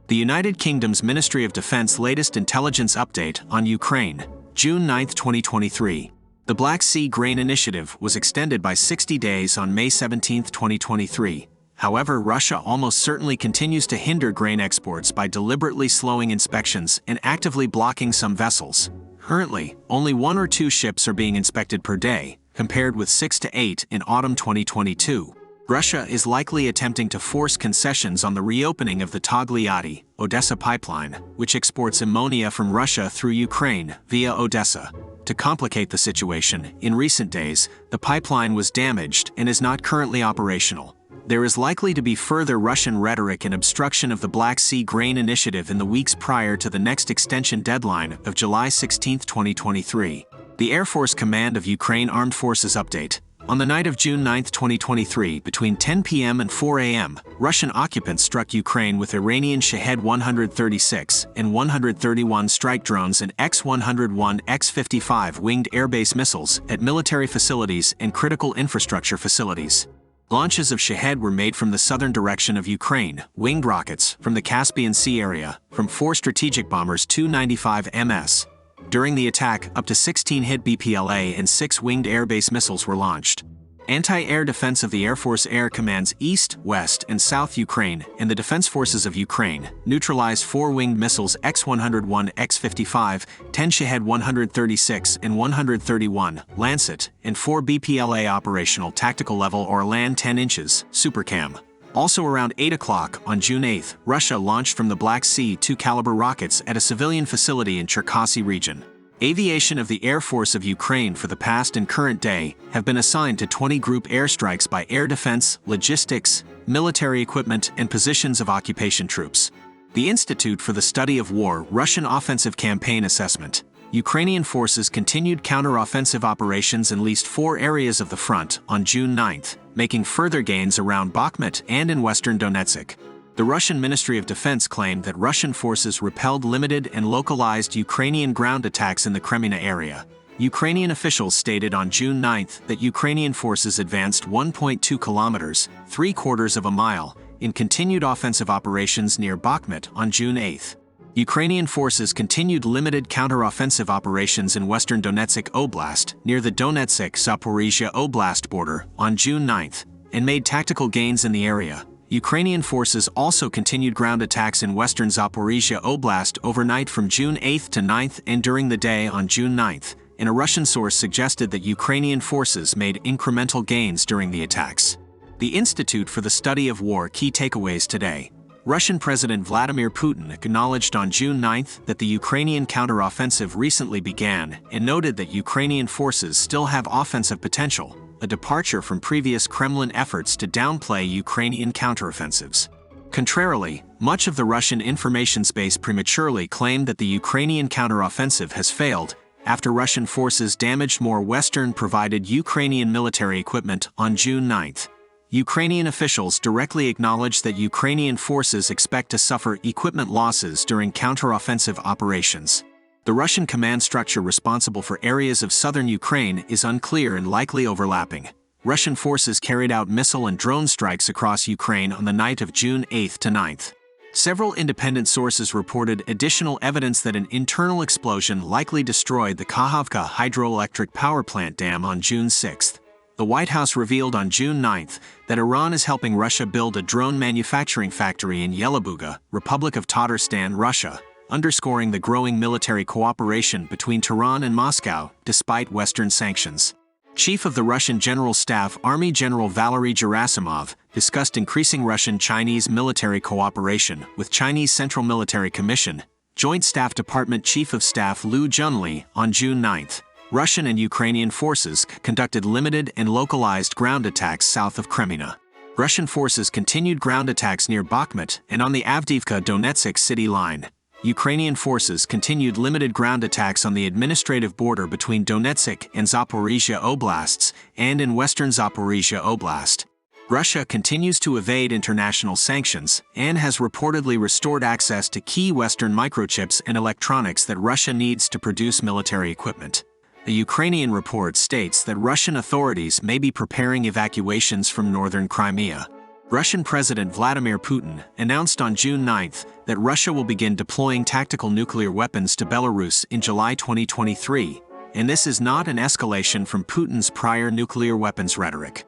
The United Kingdom's Ministry of Defense latest intelligence update on Ukraine, June 9, 2023. The Black Sea Grain Initiative was extended by 60 days on May 17, 2023. However, Russia almost certainly continues to hinder grain exports by deliberately slowing inspections and actively blocking some vessels. Currently, only 1 or 2 ships are being inspected per day, compared with 6 to 8 in autumn 2022. Russia is likely attempting to force concessions on the reopening of the Togliatti, Odessa pipeline, which exports ammonia from Russia through Ukraine via Odessa. To complicate the situation, in recent days, the pipeline was damaged and is not currently operational. There is likely to be further Russian rhetoric and obstruction of the Black Sea Grain Initiative in the weeks prior to the next extension deadline of July 16, 2023. The Air Force Command of Ukraine Armed Forces update. On the night of June 9, 2023, between 10 p.m. and 4 a.m., Russian occupants struck Ukraine with Iranian Shahed 136 and 131 strike drones and X-101, X-55 winged airbase missiles at military facilities and critical infrastructure facilities. Launches of Shahed were made from the southern direction of Ukraine, winged rockets from the Caspian Sea area, from 4 strategic bombers Tu-95 MS. During the attack, up to 16 hit BPLA and 6 winged airbase missiles were launched. Anti-air defense of the Air Force Air Commands East, West, and South Ukraine and the Defense Forces of Ukraine neutralized 4 winged missiles X-101, X-55, 10 Shahed 136 and 131, Lancet, and 4 BPLA operational tactical level or LAN 10 inches, Supercam. Also around 8 o'clock on June 8, Russia launched from the Black Sea 2 caliber rockets at a civilian facility in Cherkasy region. Aviation of the Air Force of Ukraine for the past and current day have been assigned to 20 group airstrikes by air defense, logistics, military equipment, and positions of occupation troops. The Institute for the Study of War Russian Offensive Campaign Assessment. Ukrainian forces continued counteroffensive operations in at least 4 areas of the front on June 9, making further gains around Bakhmut and in western Donetsk. The Russian Ministry of Defense claimed that Russian forces repelled limited and localized Ukrainian ground attacks in the Kreminna area. Ukrainian officials stated on June 9 that Ukrainian forces advanced 1.2 kilometers, 3/4 of a mile, in continued offensive operations near Bakhmut on June 8. Ukrainian forces continued limited counteroffensive operations in western Donetsk Oblast, near the Donetsk-Zaporizhzhia Oblast border, on June 9, and made tactical gains in the area. Ukrainian forces also continued ground attacks in western Zaporizhzhia Oblast overnight from June 8 to 9 and during the day on June 9, and a Russian source suggested that Ukrainian forces made incremental gains during the attacks. The Institute for the Study of War key takeaways today. Russian President Vladimir Putin acknowledged on June 9 that the Ukrainian counteroffensive recently began and noted that Ukrainian forces still have offensive potential, a departure from previous Kremlin efforts to downplay Ukrainian counteroffensives. Contrarily, much of the Russian information space prematurely claimed that the Ukrainian counteroffensive has failed after Russian forces damaged more Western-provided Ukrainian military equipment on June 9. Ukrainian officials directly acknowledged that Ukrainian forces expect to suffer equipment losses during counteroffensive operations. The Russian command structure responsible for areas of southern Ukraine is unclear and likely overlapping. Russian forces carried out missile and drone strikes across Ukraine on the night of June 8 to 9. Several independent sources reported additional evidence that an internal explosion likely destroyed the Kakhovka hydroelectric power plant dam on June 6. The White House revealed on June 9 that Iran is helping Russia build a drone manufacturing factory in Yelabuga, Republic of Tatarstan, Russia, underscoring the growing military cooperation between Tehran and Moscow despite Western sanctions. Chief of the Russian General Staff Army General Valery Gerasimov discussed increasing Russian-Chinese military cooperation with Chinese Central Military Commission, Joint Staff Department Chief of Staff Liu Junli on June 9. Russian and Ukrainian forces conducted limited and localized ground attacks south of Kreminna. Russian forces continued ground attacks near Bakhmut and on the Avdiivka-Donetsk city line. Ukrainian forces continued limited ground attacks on the administrative border between Donetsk and Zaporizhzhia Oblasts and in western Zaporizhzhia Oblast. Russia continues to evade international sanctions and has reportedly restored access to key Western microchips and electronics that Russia needs to produce military equipment. A Ukrainian report states that Russian authorities may be preparing evacuations from northern Crimea. Russian President Vladimir Putin announced on June 9 that Russia will begin deploying tactical nuclear weapons to Belarus in July 2023, and this is not an escalation from Putin's prior nuclear weapons rhetoric.